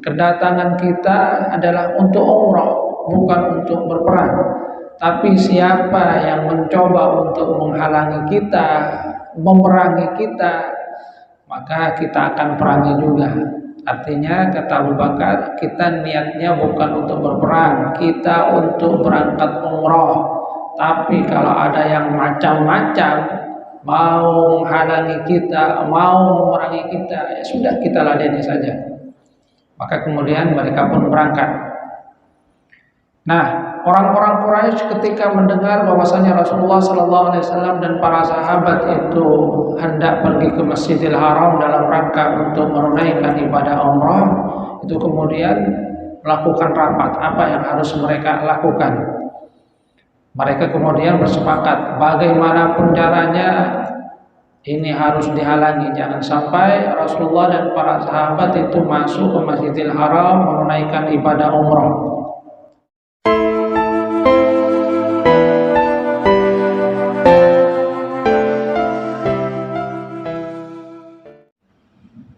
kedatangan kita adalah untuk umrah, bukan untuk berperang. Tapi siapa yang mencoba untuk menghalangi kita, memerangi kita, maka kita akan perangi juga. Artinya kata Abu Bakar, kita niatnya bukan untuk berperang, kita untuk berangkat umrah. Tapi kalau ada yang macam-macam, mau menghalangi kita, mau memerangi kita, ya sudah, kita ladeni saja. Maka kemudian mereka pun berangkat. Nah, orang-orang Quraisy ketika mendengar bahwasanya Rasulullah SAW dan para sahabat itu hendak pergi ke Masjidil Haram dalam rangka untuk menunaikan ibadah umrah, itu kemudian melakukan rapat apa yang harus mereka lakukan. Mereka kemudian bersepakat bagaimanapun caranya ini harus dihalangi, jangan sampai Rasulullah dan para sahabat itu masuk ke Masjidil Haram menunaikan ibadah umrah.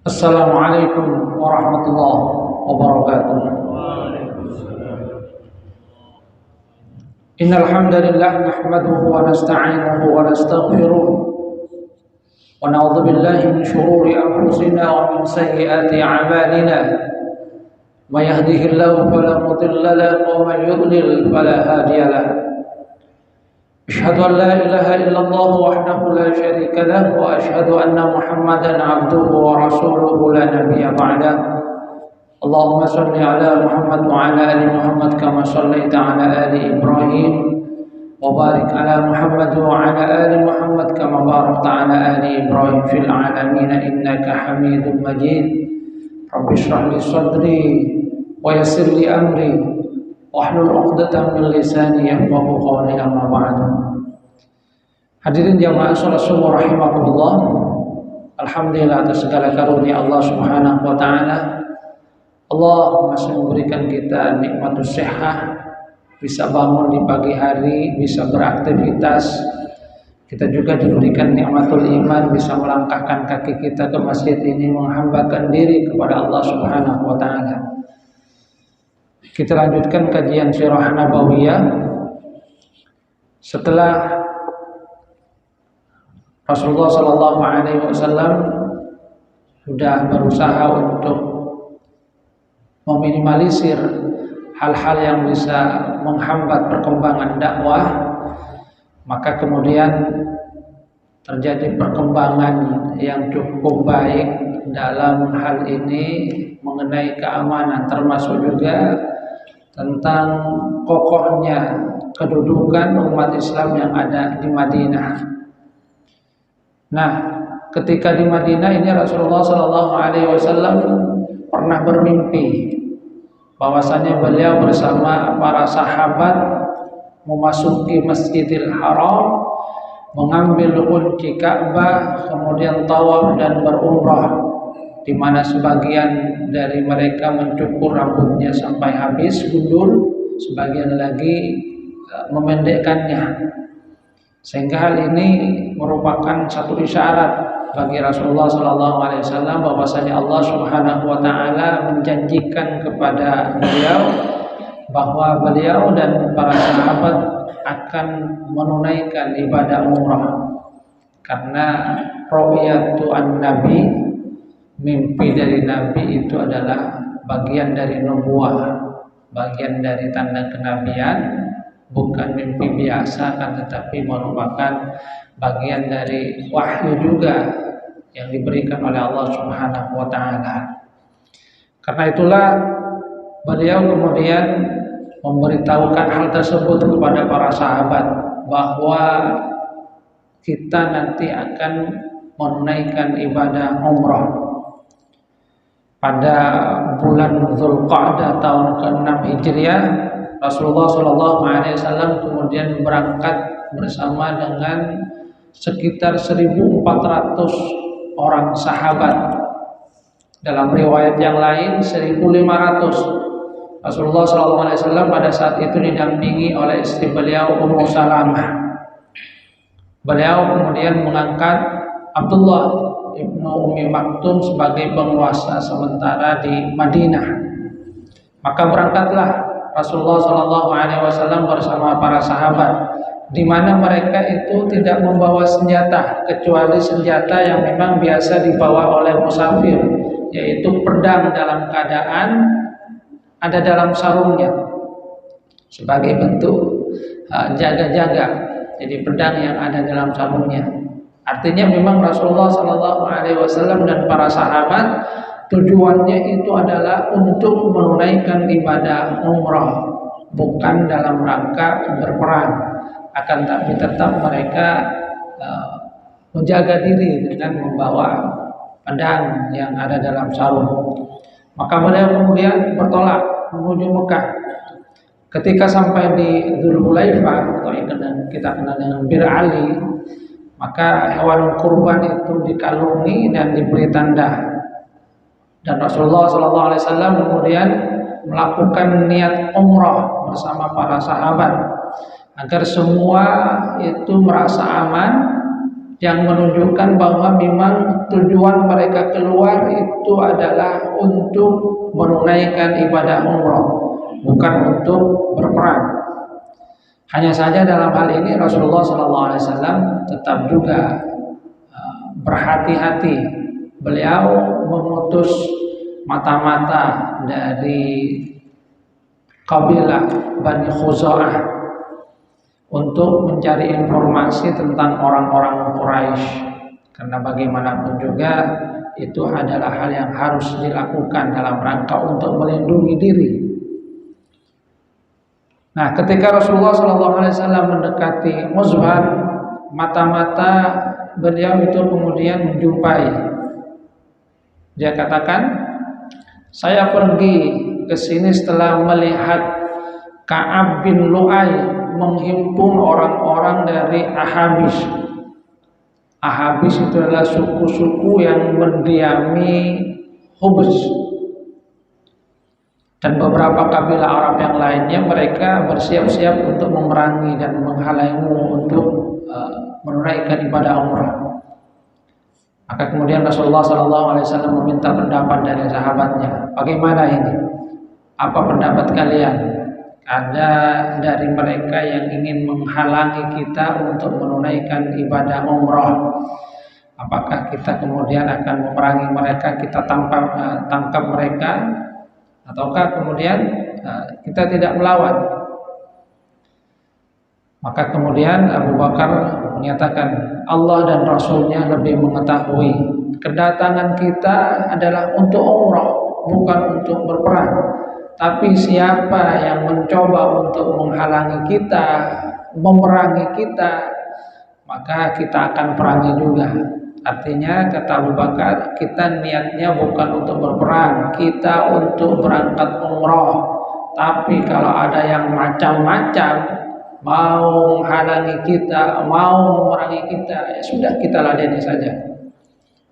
Assalamualaikum warahmatullahi wabarakatuh. Innal hamdalillah nahmaduhu wa nasta'inuhu wa nastaghfiruh wa na'udzu billahi min shururi anfusina wa min sayyiati a'malina. May yahdihillahu fala mudilla lahu wa may yudlil fala hadiya lahu. Asyhadu an la ilaha illallah wahdahu la syarika lahu wa asyhadu anna Muhammadan 'abduhu wa rasuluhu la nabiyya ba'dahu. Allahumma salli ala Muhammad wa ala ali Muhammad kama sallaita ala ali Ibrahim wa barik ala Muhammad wa ala ali Muhammad kama barakta ala ali Ibrahim fil alamin innaka Hamidum Majid. Rabbi shrah li sadri wa yassir li amri wahlul 'uqdatam min lisani yafqahu qawli, amma ba'du. Hadirin jamaah salat subuh rahimakumullah. Alhamdulillah atas segala karunia Allah Subhanahu wa taala. Allah masih memberikan kita nikmatus sihah, bisa bangun di pagi hari, bisa beraktivitas. Kita juga diberikan nikmatul iman, bisa melangkahkan kaki kita ke masjid ini, menghambakan diri kepada Allah Subhanahu wa taala. Kita lanjutkan kajian sirah nabawiyah. Setelah Rasulullah sallallahu alaihi wasallam sudah berusaha untuk meminimalisir hal-hal yang bisa menghambat perkembangan dakwah, maka kemudian terjadi perkembangan yang cukup baik dalam hal ini mengenai keamanan, termasuk juga tentang kokohnya kedudukan umat Islam yang ada di Madinah. Nah, ketika di Madinah ini Rasulullah SAW pernah bermimpi bahwasanya beliau bersama para sahabat memasuki Masjidil Haram, mengambil kunci Ka'bah, kemudian tawaf dan berumrah, di mana sebagian dari mereka mencukur rambutnya sampai habis gundul, sebagian lagi memendekkannya. Sehingga hal ini merupakan satu isyarat bagi Rasulullah SAW bahwasanya Allah Subhanahu wa taala menjanjikan kepada beliau bahwa beliau dan para sahabat akan menunaikan ibadah umrah. Karena ru'yatu an-nabi, mimpi dari nabi itu adalah bagian dari nubuwah, bagian dari tanda kenabian, bukan mimpi biasa, kan, tetapi merupakan bagian dari wahyu juga yang diberikan oleh Allah Subhanahu wa taala. Karena itulah beliau kemudian memberitahukan hal tersebut kepada para sahabat bahwa kita nanti akan menunaikan ibadah umrah pada bulan Dzulqa'dah tahun ke-6 Hijriah. Rasulullah SAW kemudian berangkat bersama dengan sekitar 1.400 orang sahabat. Dalam riwayat yang lain 1.500. Rasulullah SAW pada saat itu didampingi oleh istri beliau Ummu Salamah. Beliau kemudian mengangkat Abdullah ibnu Ummi Maktum sebagai penguasa sementara di Madinah. Maka berangkatlah Rasulullah Shallallahu Alaihi Wasallam bersama para sahabat, di mana mereka itu tidak membawa senjata kecuali senjata yang memang biasa dibawa oleh musafir, yaitu pedang dalam keadaan ada dalam sarungnya sebagai bentuk jaga-jaga. Jadi pedang yang ada dalam sarungnya. Artinya memang Rasulullah Shallallahu Alaihi Wasallam dan para sahabat tujuannya itu adalah untuk menunaikan ibadah umrah, bukan dalam rangka berperang. Akan tapi tetap mereka menjaga diri dengan membawa pedang yang ada dalam sarung. Maka mereka kemudian bertolak menuju Mekah. Ketika sampai di Dzulhulaifah atau yang kita kenal dengan Bir Ali, maka hewan kurban itu dikalungi dan diberi tanda. Dan Rasulullah SAW kemudian melakukan niat umrah bersama para sahabat agar semua itu merasa aman, yang menunjukkan bahwa memang tujuan mereka keluar itu adalah untuk menunaikan ibadah umrah, bukan untuk berperang. Hanya saja dalam hal ini Rasulullah SAW tetap juga berhati-hati. Beliau mengutus mata-mata dari kabilah Bani Khuza'ah untuk mencari informasi tentang orang-orang Quraisy, karena bagaimanapun juga itu adalah hal yang harus dilakukan dalam rangka untuk melindungi diri. Nah, ketika Rasulullah SAW mendekati Muzhar, mata-mata beliau itu kemudian menjumpai. Dia katakan, saya pergi ke sini setelah melihat Ka'ab bin Lu'ay menghimpun orang-orang dari Ahabis. Ahabis itu adalah suku-suku yang mendiami Hubs. Dan beberapa kabilah Arab yang lainnya, mereka bersiap-siap untuk memerangi dan menghalangmu untuk menunaikan ibadah umrah. Maka kemudian Rasulullah SAW meminta pendapat dari sahabatnya, bagaimana ini? Apa pendapat kalian? Ada dari mereka yang ingin menghalangi kita untuk menunaikan ibadah umrah. Apakah kita kemudian akan memerangi mereka, kita tangkap mereka, ataukah kemudian kita tidak melawan? Maka kemudian Abu Bakar menyatakan, Allah dan Rasulnya lebih mengetahui. Kedatangan kita adalah untuk umrah, bukan untuk berperang. Tapi siapa yang mencoba untuk menghalangi kita, memerangi kita, maka kita akan perangi juga. Artinya kata Abu Bakar, kita niatnya bukan untuk berperang, kita untuk berangkat umrah. Tapi kalau ada yang macam-macam, mau menghalangi kita, mau memerangi kita, ya sudah, kita ladeni saja.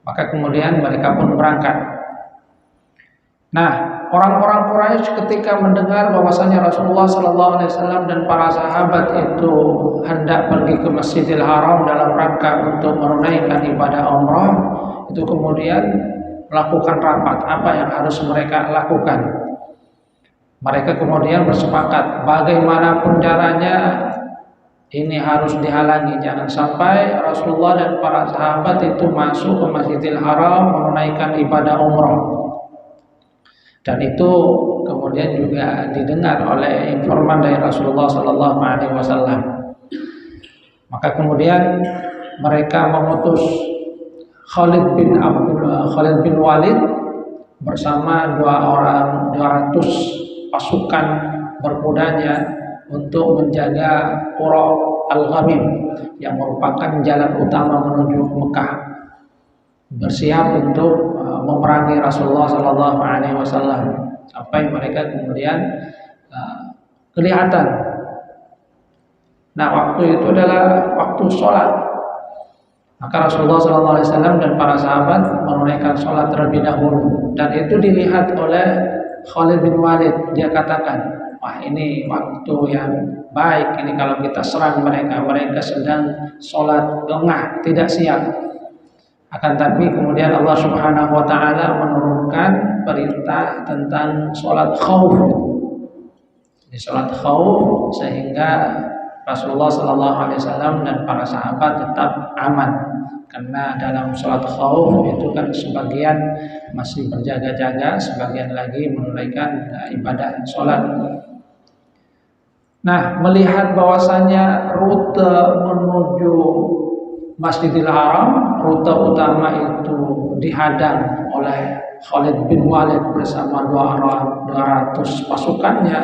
Maka kemudian mereka pun berangkat. Nah, orang-orang Quraisy ketika mendengar bahwasanya Rasulullah SAW dan para sahabat itu hendak pergi ke Masjidil Haram dalam rangka untuk menunaikan ibadah umrah, itu kemudian melakukan rapat apa yang harus mereka lakukan. Mereka kemudian bersepakat bagaimanapun caranya ini harus dihalangi, jangan sampai Rasulullah dan para sahabat itu masuk ke Masjidil Haram menunaikan ibadah umrah. Dan itu kemudian juga didengar oleh informan dari Rasulullah SAW. Maka kemudian mereka mengutus Khalid bin Walid bersama 200 pasukan berkudanya untuk menjaga Qura Al-Ghamim yang merupakan jalan utama menuju Mekah, bersiap untuk memerangi Rasulullah SAW sampai mereka kemudian kelihatan. Nah, waktu itu adalah waktu sholat. Maka Rasulullah SAW dan para sahabat menunaikan sholat terlebih dahulu, dan itu dilihat oleh Khalid bin Walid. Dia katakan, wah, ini waktu yang baik ini kalau kita serang mereka. Mereka sedang sholat lengah, tidak siap. Akan tapi kemudian Allah Subhanahu wa taala menurunkan perintah tentang sholat khauf. Di sholat khauf sehingga Rasulullah Sallallahu Alaihi Wasallam dan para sahabat tetap aman, karena dalam sholat khauf itu kan sebagian masih berjaga-jaga, sebagian lagi menunaikan ibadah sholat. Nah, melihat bahwasanya rute menuju Masjidil Haram, rute utama itu dihadang oleh Khalid bin Walid bersama 200 pasukannya,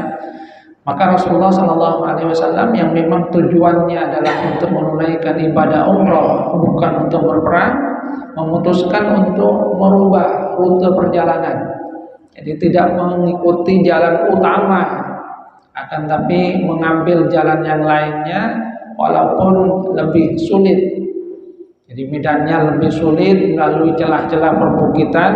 maka Rasulullah Sallallahu Alaihi Wasallam yang memang tujuannya adalah untuk menunaikan ibadah umroh, bukan untuk berperang, memutuskan untuk merubah rute perjalanan. Jadi tidak mengikuti jalan utama, akan tapi mengambil jalan yang lainnya walaupun lebih sulit. Jadi medannya lebih sulit, melalui celah-celah perbukitan,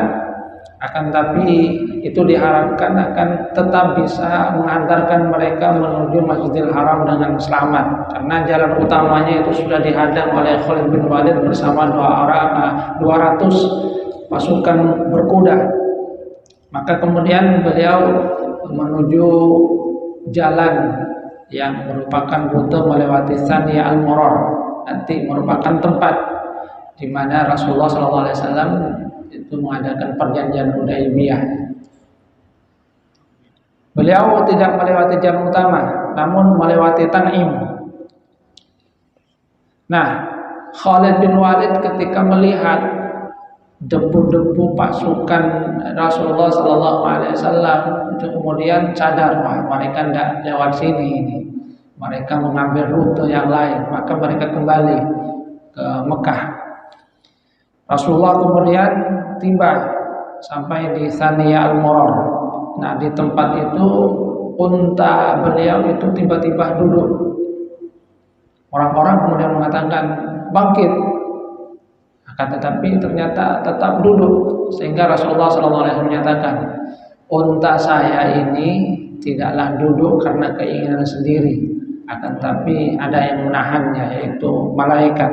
akan tapi itu diharapkan akan tetap bisa mengantarkan mereka menuju Masjidil Haram dengan selamat, karena jalan utamanya itu sudah dihadang oleh Khalid bin Walid bersama 200 pasukan berkuda. Maka kemudian beliau menuju jalan yang merupakan rute melewati Thaniya Al-Murar, nanti merupakan tempat di mana Rasulullah SAW itu mengadakan perjanjian Hudaybiyah. Beliau tidak melewati jalan utama, namun melewati Tan'im. Nah, Khalid bin Walid ketika melihat debu-debu pasukan Rasulullah SAW, itu kemudian sadar, wah mereka tidak lewat sini ini. Mereka mengambil rute yang lain, maka mereka kembali ke Mekah. Rasulullah kemudian tiba sampai di Thaniya Al-Murar. Nah, di tempat itu unta beliau itu tiba-tiba duduk. Orang-orang kemudian mengatakan bangkit, akan tetapi ternyata tetap duduk, sehingga Rasulullah SAW menyatakan, unta saya ini tidaklah duduk karena keinginan sendiri, akan tapi ada yang menahannya, yaitu malaikat.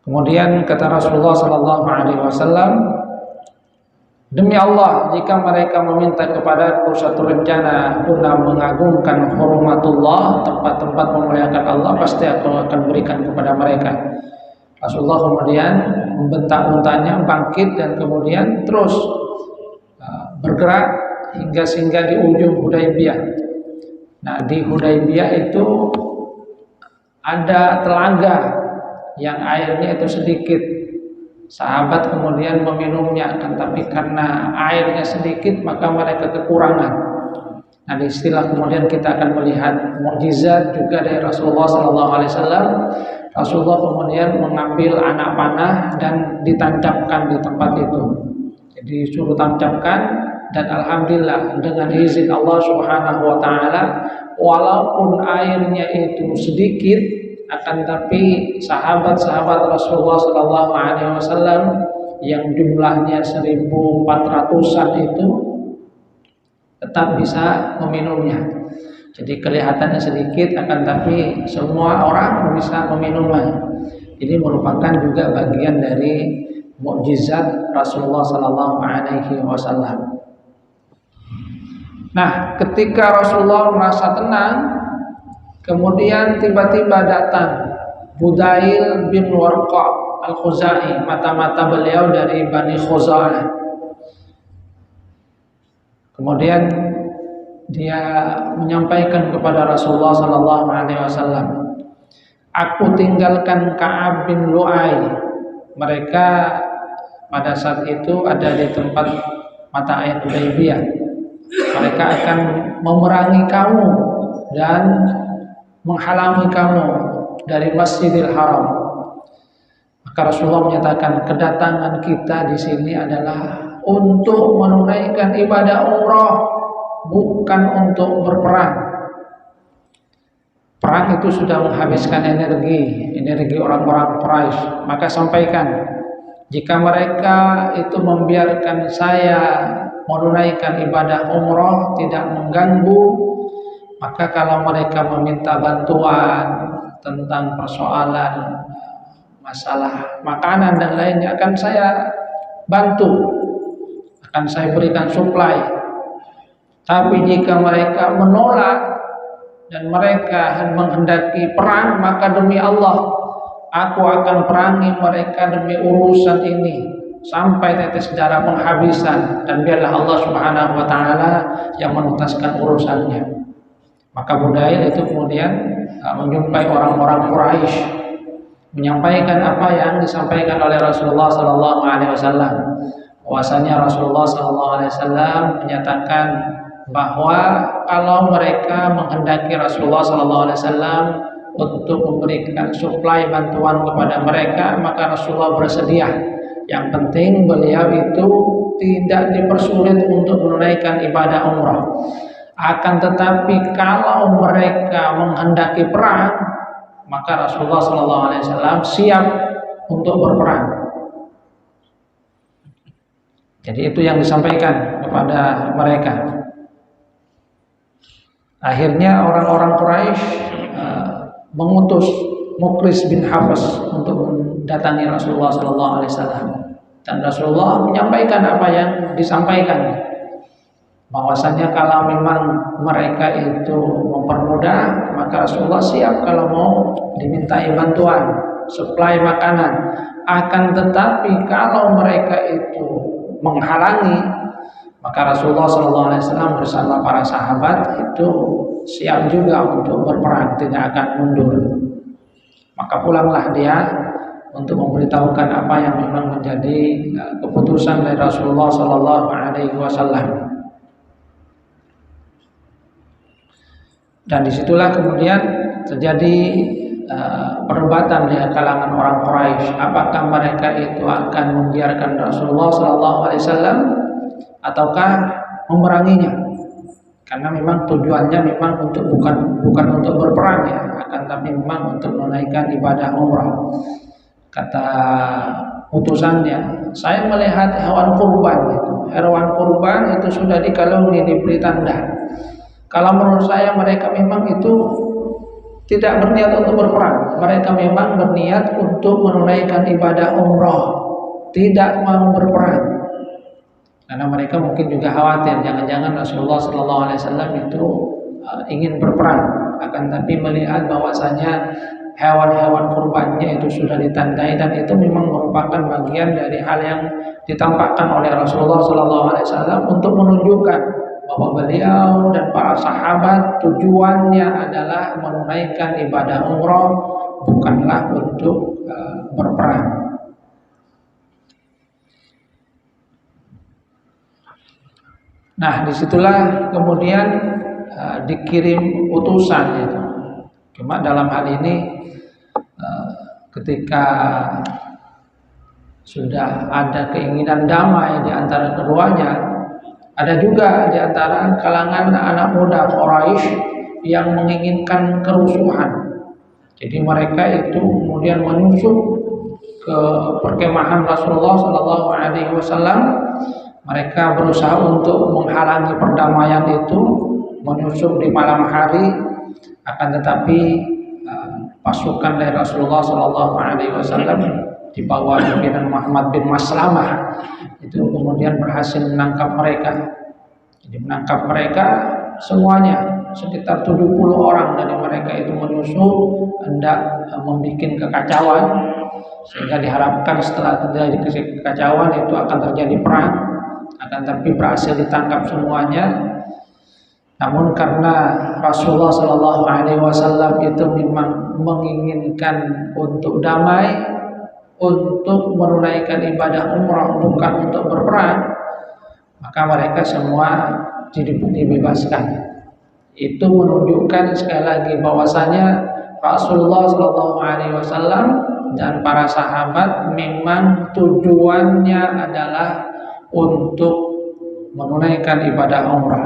Kemudian kata Rasulullah SAW, demi Allah, jika mereka meminta kepadaku satu rencana guna mengagungkan hormatullah, tempat-tempat memuliakan Allah, pasti aku akan berikan kepada mereka. Rasulullah kemudian membentak untanya bangkit dan kemudian terus bergerak hingga singgah di ujung Hudaybiyah. Nah, di Hudaybiyah itu ada telaga yang airnya itu sedikit. Sahabat kemudian meminumnya, akan tapi karena airnya sedikit maka mereka kekurangan. Nah, di istilah kemudian kita akan melihat mukjizat juga dari Rasulullah SAW. Rasulullah kemudian mengambil anak panah dan ditancapkan di tempat itu. Jadi suruh tancapkan, dan alhamdulillah dengan izin Allah Subhanahu wa taala, walaupun airnya itu sedikit, akan tapi sahabat-sahabat Rasulullah Sallallahu Alaihi Wasallam yang jumlahnya 1.400-an itu tetap bisa meminumnya. Jadi kelihatannya sedikit, akan tapi semua orang bisa meminumnya. Ini merupakan juga bagian dari mukjizat Rasulullah Sallallahu Alaihi Wasallam. Nah, ketika Rasulullah merasa tenang, kemudian tiba-tiba datang Budail bin Warqa Al-Khuzai, mata-mata beliau dari Bani Khuza'ah. Kemudian dia menyampaikan kepada Rasulullah SAW, aku tinggalkan Ka'ab bin Lu'ay. Mereka pada saat itu ada di tempat mata air Hudaybiyah. Mereka akan memerangi kamu dan menghalangi kamu dari Masjidil Haram. Maka Rasulullah menyatakan, kedatangan kita di sini adalah untuk menunaikan ibadah umrah, bukan untuk berperang. Perang itu sudah menghabiskan energi orang-orang Quraisy. Maka sampaikan, jika mereka itu membiarkan saya menunaikan ibadah umrah tidak mengganggu, maka kalau mereka meminta bantuan tentang persoalan masalah makanan dan lainnya akan saya bantu, akan saya berikan supply. Tapi jika mereka menolak dan mereka menghendaki perang, maka demi Allah aku akan perangi mereka demi urusan ini sampai tetes darah penghabisan, dan biarlah Allah Subhanahu wa taala yang menuntaskan urusannya. Maka Budail itu kemudian menjumpai orang-orang Quraisy, menyampaikan apa yang disampaikan oleh Rasulullah sallallahu alaihi wasallam. Bahwasanya Rasulullah sallallahu alaihi wasallam menyatakan bahwa kalau mereka menghendaki Rasulullah sallallahu alaihi wasallam untuk memberikan suplai bantuan kepada mereka, maka Rasulullah bersedia. Yang penting beliau itu tidak dipersulit untuk menunaikan ibadah umrah. Akan tetapi kalau mereka menghendaki perang, maka Rasulullah SAW siap untuk berperang. Jadi itu yang disampaikan kepada mereka. Akhirnya orang-orang Quraisy mengutus Muqris bin Hafs untuk mendatangi Rasulullah SAW, dan Rasulullah menyampaikan apa yang disampaikan. Bahwasanya kalau memang mereka itu mempermudah, maka Rasulullah siap kalau mau dimintai bantuan, suplai makanan. Akan tetapi kalau mereka itu menghalangi, maka Rasulullah SAW bersama para sahabat itu siap juga untuk berperang, tidak akan mundur. Maka pulanglah dia untuk memberitahukan apa yang memang menjadi keputusan dari Rasulullah SAW. Dan disitulah kemudian terjadi perdebatan di kalangan orang Quraisy, apakah mereka itu akan membiarkan Rasulullah SAW ataukah memeranginya. Karena memang tujuannya memang untuk bukan untuk berperang ya, akan tapi memang untuk menunaikan ibadah umrah. Kata utusannya, saya melihat hewan kurban itu. Hewan kurban itu sudah dikalungi, diberi tanda. Kalau menurut saya mereka memang itu tidak berniat untuk berperang. Mereka memang berniat untuk menunaikan ibadah umrah, tidak mau berperang. Karena mereka mungkin juga khawatir jangan-jangan Rasulullah SAW itu ingin berperang, akan tapi melihat bahwasanya hewan-hewan kurbannya itu sudah ditandai, dan itu memang merupakan bagian dari hal yang ditampakkan oleh Rasulullah SAW untuk menunjukkan bahwa beliau dan para sahabat tujuannya adalah menunaikan ibadah umrah, bukanlah untuk berperang. Nah, disitulah kemudian dikirim utusan itu. Cuma dalam hal ini ketika sudah ada keinginan damai di antara keduanya, ada juga di antara kalangan anak muda Quraisy yang menginginkan kerusuhan. Jadi mereka itu kemudian menyusup ke perkemahan Rasulullah SAW. Mereka berusaha untuk menghalangi perdamaian itu, menyusup di malam hari. Akan tetapi pasukan dari Rasulullah SAW di bawah pimpinan Muhammad bin Maslamah itu kemudian berhasil menangkap mereka. Jadi menangkap mereka semuanya, sekitar 70 orang dari mereka itu menyusup hendak membuat kekacauan, sehingga diharapkan setelah terjadi kekacauan itu akan terjadi perang. Akan tapi berhasil ditangkap semuanya. Namun karena Rasulullah SAW itu memang menginginkan untuk damai, untuk menunaikan ibadah umrah, bukan untuk berperang, maka mereka semua dibebaskan. Itu menunjukkan sekali lagi bahwasanya Rasulullah SAW dan para sahabat memang tujuannya adalah untuk menunaikan ibadah umrah.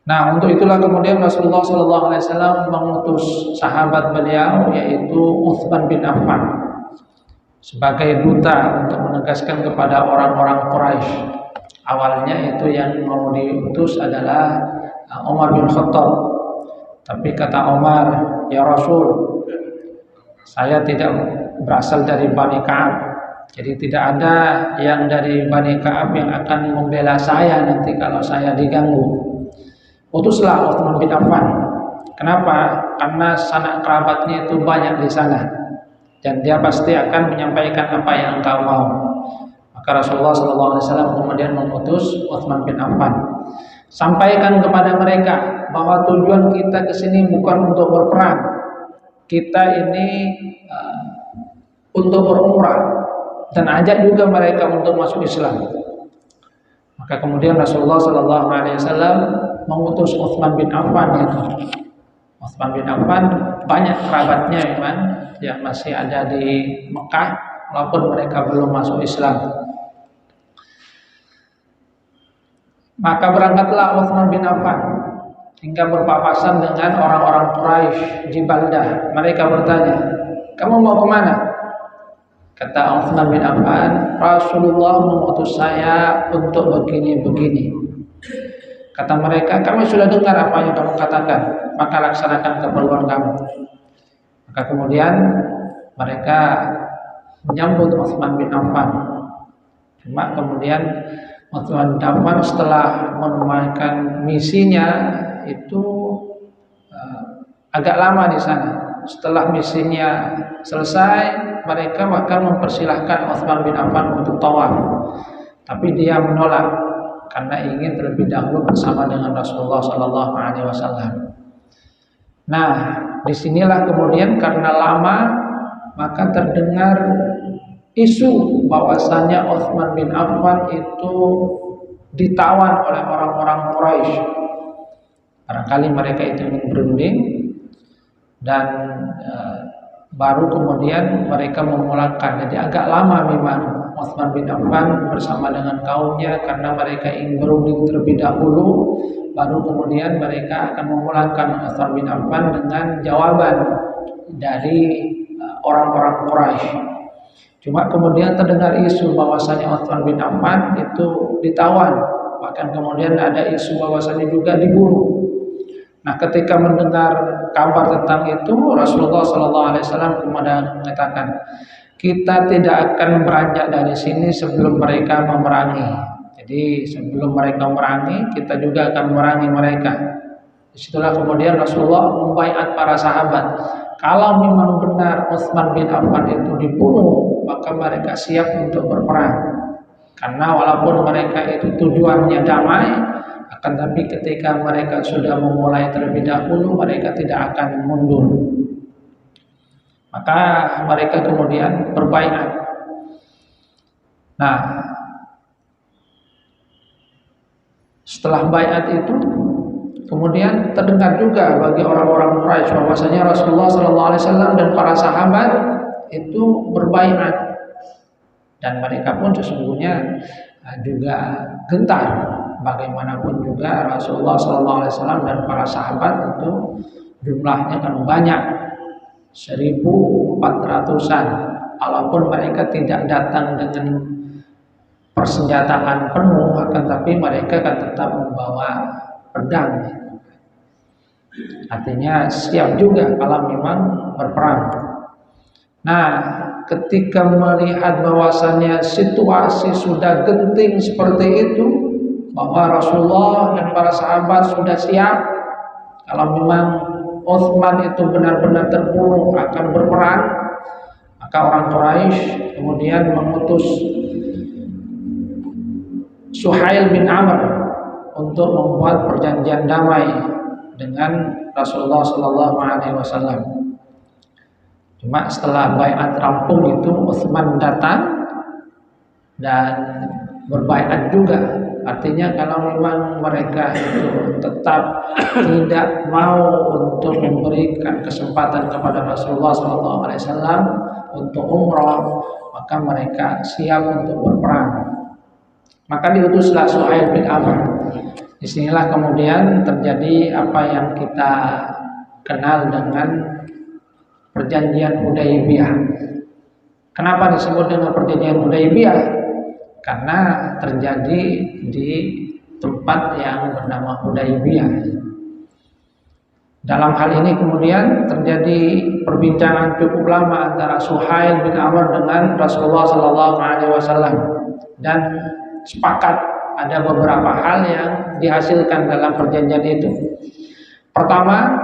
Nah, untuk itulah kemudian Rasulullah SAW mengutus sahabat beliau, yaitu Utsman bin Affan, sebagai duta untuk menegaskan kepada orang-orang Quraisy. Awalnya itu yang mau diutus adalah Umar bin Khattab. Tapi kata Umar, ya Rasul, saya tidak berasal dari Bani Ka'ab. Jadi tidak ada yang dari Bani Ka'ab yang akan membela saya nanti kalau saya diganggu. Utuslah Utsman bin Affan. Kenapa? Karena sanak kerabatnya itu banyak di sana dan dia pasti akan menyampaikan apa yang engkau mau. Maka Rasulullah SAW kemudian mengutus Utsman bin Affan. Sampaikan kepada mereka bahwa tujuan kita ke sini bukan untuk berperang. Kita ini untuk berumrah dan ajak juga mereka untuk masuk Islam. Maka kemudian Rasulullah SAW mengutus Utsman bin Affan itu. Utsman bin Affan banyak kerabatnya memang yang masih ada di Mekah walaupun mereka belum masuk Islam. Maka berangkatlah Utsman bin Affan hingga berpapasan dengan orang-orang Quraisy di Baldah. Mereka bertanya, "Kamu mau kemana?" Kata Utsman bin Affan, "Rasulullah mengutus saya untuk begini-begini." Kata mereka, "Kami sudah dengar apa yang kamu katakan, maka laksanakan keperluan kamu." Maka kemudian mereka menyambut Utsman bin Affan. Cuma kemudian Utsman bin Affan setelah menunaikan misinya itu agak lama di sana. Setelah misinya selesai, mereka bahkan mempersilahkan Utsman bin Affan untuk tawaf. Tapi dia menolak karena ingin terlebih dahulu bersama dengan Rasulullah SAW. Nah, disinilah kemudian karena lama maka terdengar isu bahwasanya Utsman bin Affan itu ditawan oleh orang-orang Quraisy. Barangkali mereka itu ingin berunding dan baru kemudian mereka memulangkan. Jadi agak lama memang Utsman bin Affan bersama dengan kaumnya karena mereka ingin berunding terlebih dahulu, baru kemudian mereka akan memulangkan Utsman bin Affan dengan jawaban dari orang-orang Quraisy. Cuma kemudian terdengar isu bahwasanya Utsman bin Affan itu ditawan, bahkan kemudian ada isu bahwasanya juga dibunuh. Nah, ketika mendengar kabar tentang itu, Rasulullah SAW kemudian mengatakan, kita tidak akan beranjak dari sini sebelum mereka memerangi. Jadi sebelum mereka memerangi, kita juga akan memerangi mereka. Disitulah kemudian Rasulullah membaiat para sahabat. Kalau memang benar Utsman bin Affan itu dibunuh, maka mereka siap untuk berperang. Karena walaupun mereka itu tujuannya damai, akan tapi ketika mereka sudah memulai terlebih dahulu, mereka tidak akan mundur. Maka mereka kemudian berbaiat. Nah, setelah baiat itu, kemudian terdengar juga bagi orang-orang Quraisy bahwasanya Rasulullah SAW dan para sahabat itu berbaiat, dan mereka pun sesungguhnya juga gentar. Bagaimanapun juga Rasulullah SAW dan para sahabat itu jumlahnya kan banyak, 1.400-an. Walaupun mereka tidak datang dengan persenjataan penuh, akan tapi mereka kan tetap membawa pedang. Artinya siap juga kalau memang berperang. Nah, ketika melihat bahwasannya situasi sudah genting seperti itu, bahwa Rasulullah dan para sahabat sudah siap kalau memang Utsman itu benar-benar terbunuh akan berperang, maka orang Quraisy kemudian mengutus Suhail bin Amr untuk membuat perjanjian damai dengan Rasulullah SAW. Cuma setelah baiat rampung itu, Utsman datang dan berbaiat juga. Artinya kalau memang mereka itu tetap tidak mau untuk memberikan kesempatan kepada Rasulullah SAW untuk umrah, maka mereka siap untuk berperang. Maka diutuslah Suhail bin Amr. Disinilah kemudian terjadi apa yang kita kenal dengan perjanjian Hudaybiyah. Kenapa disebut dengan perjanjian Hudaybiyah? Karena terjadi di tempat yang bernama Hudaybiyah. Dalam hal ini kemudian terjadi perbincangan cukup lama antara Suhail bin Amr dengan Rasulullah Sallallahu Alaihi Wasallam, dan sepakat ada beberapa hal yang dihasilkan dalam perjanjian itu. Pertama,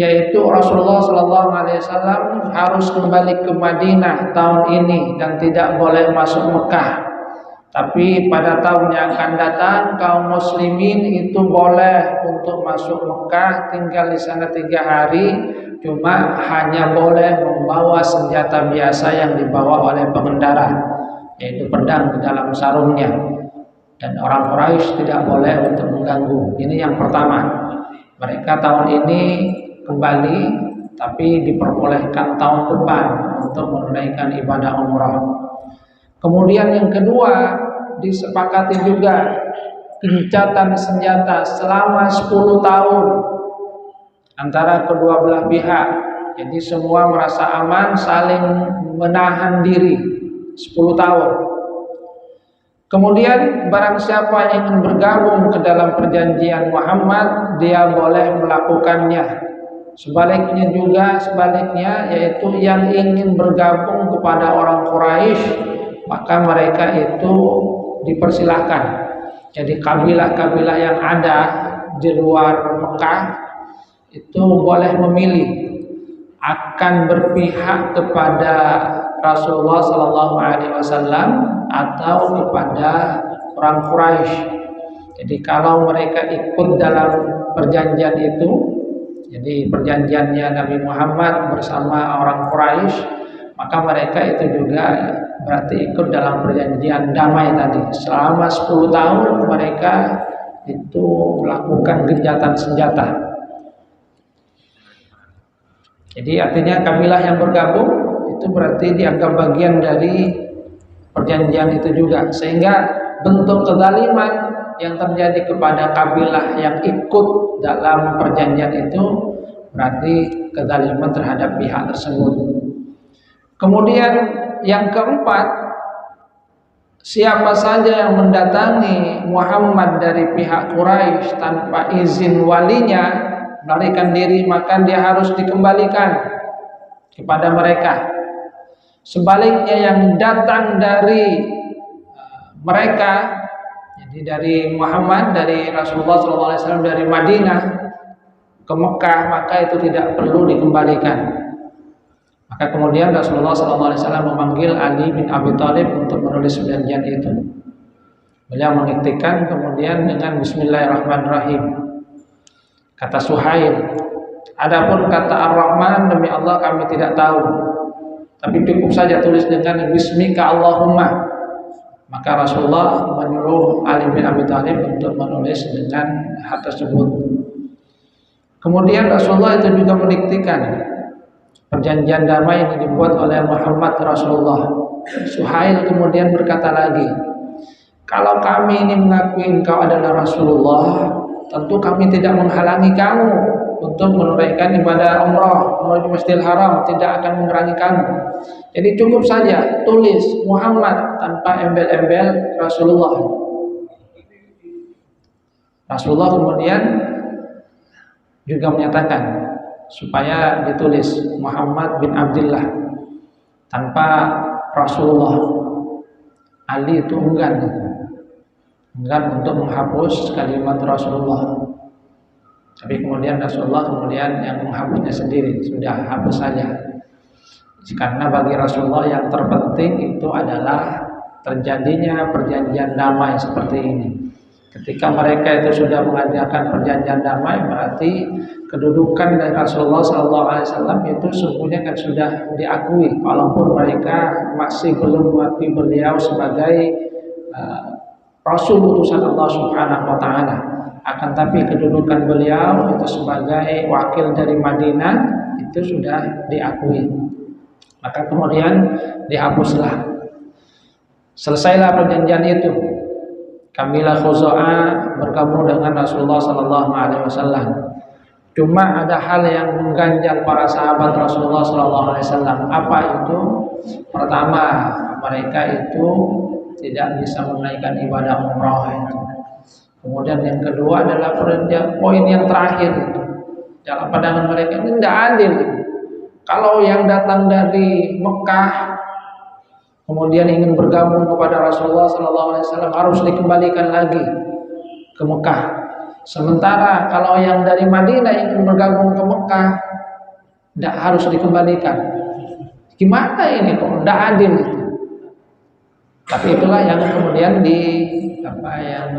yaitu Rasulullah Sallallahu Alaihi Wasallam harus kembali ke Madinah tahun ini dan tidak boleh masuk Mekah. Tapi pada tahun yang akan datang kaum muslimin itu boleh untuk masuk Mekah, tinggal di sana 3 hari, cuma hanya boleh membawa senjata biasa yang dibawa oleh pengendara, yaitu pedang di dalam sarungnya, dan orang Quraisy tidak boleh untuk mengganggu. Ini yang pertama. Mereka tahun ini kembali, tapi diperbolehkan tahun depan untuk menunaikan ibadah umrah. Kemudian yang kedua, disepakati juga gencatan senjata selama 10 tahun antara kedua belah pihak. Jadi semua merasa aman, saling menahan diri 10 tahun. Kemudian barang siapa yang ingin bergabung ke dalam perjanjian Muhammad, dia boleh melakukannya. Sebaliknya, yaitu yang ingin bergabung kepada orang Quraisy, maka mereka itu dipersilahkan. Jadi kabilah-kabilah yang ada di luar Mekah itu boleh memilih akan berpihak kepada Rasulullah Sallallahu Alaihi Wasallam atau kepada orang Quraisy. Jadi kalau mereka ikut dalam perjanjian itu, jadi perjanjiannya Nabi Muhammad bersama orang Quraisy, maka mereka itu juga berarti ikut dalam perjanjian damai tadi. Selama 10 tahun mereka itu melakukan gencatan senjata. Jadi artinya kabilah yang bergabung itu berarti dianggap bagian dari perjanjian itu juga, sehingga bentuk kezaliman yang terjadi kepada kabilah yang ikut dalam perjanjian itu berarti kezaliman terhadap pihak tersebut. Kemudian yang keempat, siapa saja yang mendatangi Muhammad dari pihak Quraisy tanpa izin walinya, melarikan diri, maka dia harus dikembalikan kepada mereka. Sebaliknya yang datang dari mereka, jadi dari Muhammad, dari Rasulullah SAW dari Madinah ke Mekah, maka itu tidak perlu dikembalikan. Maka kemudian Rasulullah SAW memanggil Ali bin Abi Thalib untuk menulis perjanjian itu. Beliau mengetikkan kemudian dengan Bismillahirrahmanirrahim. Kata Suhail, adapun kata Ar-Rahman, demi Allah kami tidak tahu, tapi cukup saja tulis dengan Bismika Allahumma. Maka Rasulullah menyuruh Ali bin Abi Thalib untuk menulis dengan hal tersebut. Kemudian Rasulullah itu juga mendiktikan perjanjian damai yang dibuat oleh Muhammad Rasulullah. Suhail kemudian berkata lagi, kalau kami ini mengakui engkau adalah Rasulullah, tentu kami tidak menghalangi kamu untuk menunaikan ibadah umrah menuju Masjidil Haram, tidak akan mengurangi kamu. Jadi cukup saja tulis Muhammad tanpa embel-embel Rasulullah. Rasulullah kemudian juga menyatakan supaya ditulis Muhammad bin Abdullah tanpa Rasulullah. Ali itu enggan untuk menghapus kalimat Rasulullah. Tapi kemudian Rasulullah kemudian yang menghapusnya sendiri, sudah hapus saja. Karena bagi Rasulullah yang terpenting itu adalah terjadinya perjanjian damai seperti ini. Ketika mereka itu sudah mengajarkan perjanjian damai, berarti kedudukan dari Rasulullah SAW itu sesungguhnya kan sudah diakui, walaupun mereka masih belum mengakui beliau sebagai Rasul utusan Allah Subhanahu Wa Taala. Akan tapi kedudukan beliau itu sebagai wakil dari Madinah itu sudah diakui. Maka kemudian dihapuslah. Selesailah perjanjian itu. Kabilah Khuza'ah bergabung dengan Rasulullah Sallallahu Alaihi Wasallam. Cuma ada hal yang mengganjal para sahabat Rasulullah Sallallahu Alaihi Wasallam. Apa itu? Pertama, mereka itu tidak bisa menunaikan ibadah umrah itu. Kemudian yang kedua adalah poin yang terakhir itu, dalam pandangan mereka ini tidak adil. Kalau yang datang dari Mekah kemudian ingin bergabung kepada Rasulullah SAW harus dikembalikan lagi ke Mekah. Sementara kalau yang dari Madinah ingin bergabung ke Mekah tidak harus dikembalikan. Gimana ini kok tidak adil itu? Tapi itulah yang kemudian yang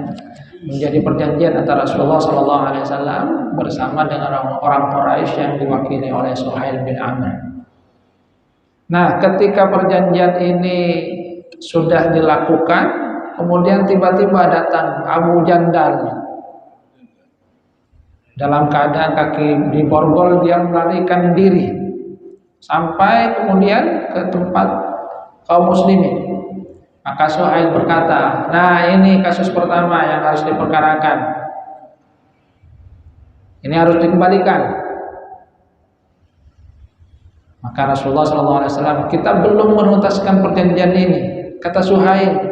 menjadi perjanjian antara Rasulullah SAW bersama dengan orang Quraisy yang diwakili oleh Suhail bin Amr. Nah, ketika perjanjian ini sudah dilakukan, kemudian tiba-tiba datang Abu Jandal dalam keadaan kaki diborgol, dia melarikan diri sampai kemudian ke tempat kaum muslimin. Maka Suhail berkata, nah ini kasus pertama yang harus diperkarakan, ini harus dikembalikan. Maka Rasulullah SAW, kita belum menuntaskan perjanjian ini. Kata Suhail,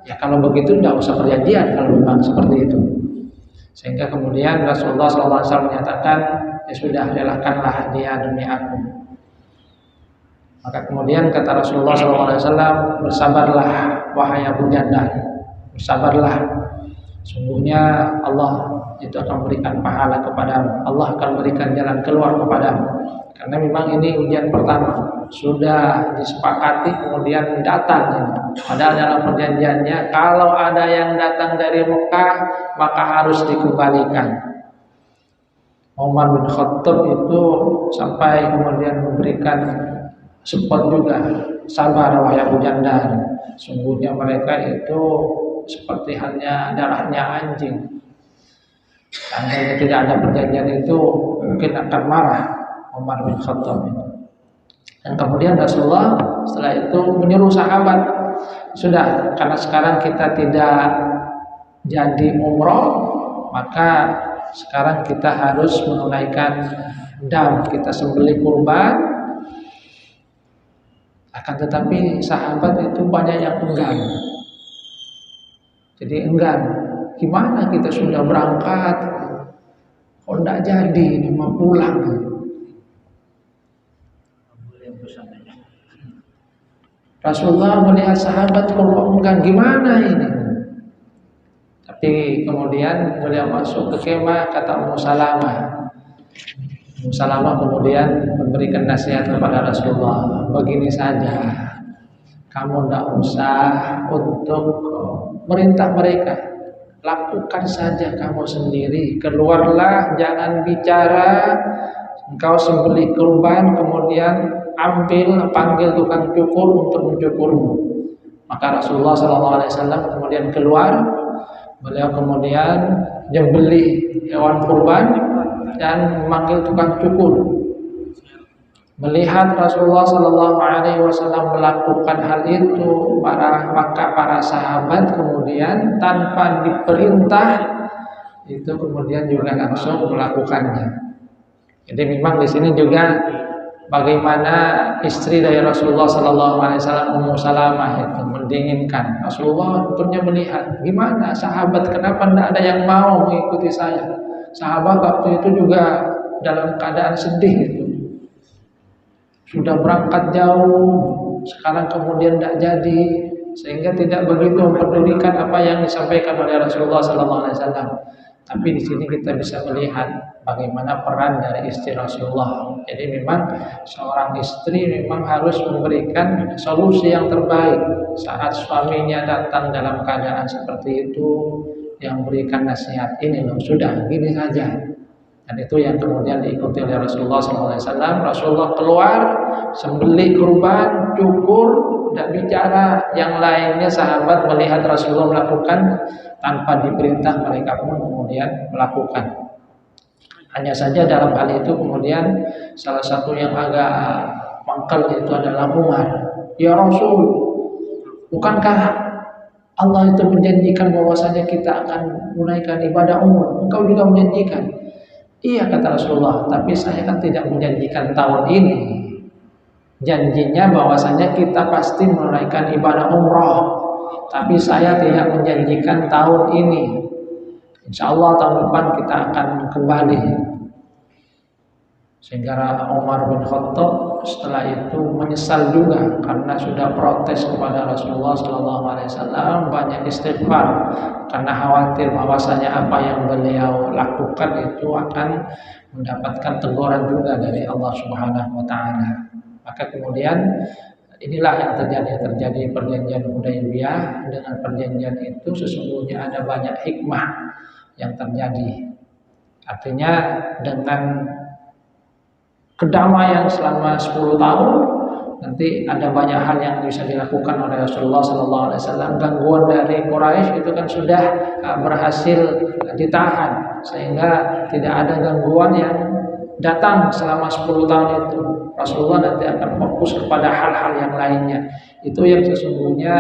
ya kalau begitu tidak usah perjanjian kalau memang seperti itu. Sehingga kemudian Rasulullah SAW menyatakan, ya sudah, relakkanlah dia demi aku. Maka kemudian kata Rasulullah SAW, bersabarlah wahai Abu Jandal, bersabarlah. Sungguhnya Allah itu akan memberikan pahala kepadamu. Allah akan memberikan jalan keluar kepadamu. Karena memang ini ujian pertama. Sudah disepakati kemudian datang. Padahal dalam perjanjiannya kalau ada yang datang dari Mekah maka harus dikembalikan. Umar bin Khattab itu sampai kemudian memberikan support juga, sabar wahai Abu Jandal, sungguhnya mereka itu seperti halnya darahnya anjing. Seandainya tidak ada perjanjian itu mungkin akan marah Umar bin Khattab itu. Dan kemudian Rasulullah setelah itu menyuruh sahabat, sudah, karena sekarang kita tidak jadi umroh, maka sekarang kita harus menunaikan dam, kita sembelih kurban. Akan tetapi sahabat itu banyak yang enggan. Jadi enggan, gimana kita sudah berangkat, kok tidak jadi, ini mau pulang. Rasulullah melihat sahabat kok enggan, gimana ini? Tapi kemudian beliau masuk ke kemah, kata Ummu Salamah. Ummu Salamah kemudian memberikan nasihat kepada Rasulullah, begini saja, kamu tidak usah untuk merintah mereka, lakukan saja kamu sendiri, keluarlah, jangan bicara, engkau sembelih kurban, kemudian panggil tukang cukur untuk mencukurmu. Maka Rasulullah SAW kemudian keluar, beliau kemudian menyembelih hewan kurban dan memanggil tukang cukur. Melihat Rasulullah SAW melakukan hal itu, maka para sahabat kemudian tanpa diperintah itu kemudian juga langsung melakukannya. Jadi memang di sini juga bagaimana istri dari Rasulullah SAW, Ummu Salamah itu mendinginkan. Rasulullah tentunya melihat gimana sahabat, kenapa tidak ada yang mau mengikuti saya. Sahabat waktu itu juga dalam keadaan sedih itu. Sudah berangkat jauh, sekarang kemudian tidak jadi, sehingga tidak begitu mempedulikan apa yang disampaikan oleh Rasulullah SAW. Tapi di sini kita bisa melihat bagaimana peran dari istri Rasulullah. Jadi memang seorang istri memang harus memberikan solusi yang terbaik saat suaminya datang dalam keadaan seperti itu, yang berikan nasihat, ini loh sudah gini saja. Dan itu yang kemudian diikuti oleh Rasulullah SAW. Rasulullah keluar, sembelih kurban, cukur, tidak bicara. Yang lainnya sahabat melihat Rasulullah melakukan tanpa diperintah, mereka pun kemudian melakukan. Hanya saja dalam hal itu kemudian salah satu yang agak mangkal itu adalah Umar. Ya Rasul, bukankah Allah itu menjanjikan bahwasanya kita akan menunaikan ibadah umrah? Engkau juga menjanjikan. Iya, kata Rasulullah, tapi saya kan tidak menjanjikan tahun ini. Janjinya bahwasanya kita pasti menunaikan ibadah umrah, tapi saya tidak menjanjikan tahun ini. Insya Allah tahun depan kita akan kembali. Sehingga Umar bin Khattab setelah itu menyesal juga karena sudah protes kepada Rasulullah SAW, banyak istighfar karena khawatir bahwasanya apa yang beliau lakukan itu akan mendapatkan teguran juga dari Allah Subhanahu wa taala. Maka kemudian inilah yang terjadi perjanjian Hudaybiyah. Dengan perjanjian itu sesungguhnya ada banyak hikmah yang terjadi. Artinya dengan kedamaian selama 10 tahun nanti ada banyak hal yang bisa dilakukan oleh Rasulullah SAW. Gangguan dari Quraisy itu kan sudah berhasil ditahan sehingga tidak ada gangguan yang datang selama 10 tahun itu. Rasulullah nanti akan fokus kepada hal-hal yang lainnya. Itu yang sesungguhnya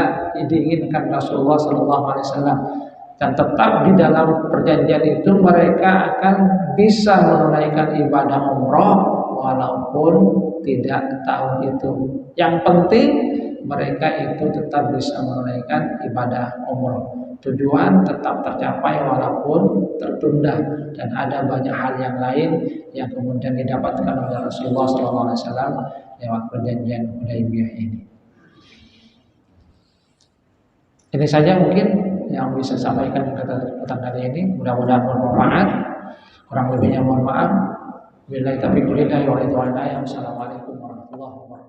diinginkan Rasulullah SAW. Dan tetap di dalam perjanjian itu mereka akan bisa menunaikan ibadah umroh walaupun tidak tahun itu. Yang penting mereka itu tetap bisa menunaikan ibadah umroh. Tujuan tetap tercapai walaupun tertunda, dan ada banyak hal yang lain yang kemudian didapatkan oleh Rasulullah SAW lewat perjanjian Hudaybiyah ini. Ini saja mungkin yang bisa sampaikan kesempatan kali ini. Mudah-mudahan bermanfaat. Kurang lebihnya mohon maaf. Billahi taufiq wal hidayah. Wassalamualaikum warahmatullahi wabarakatuh.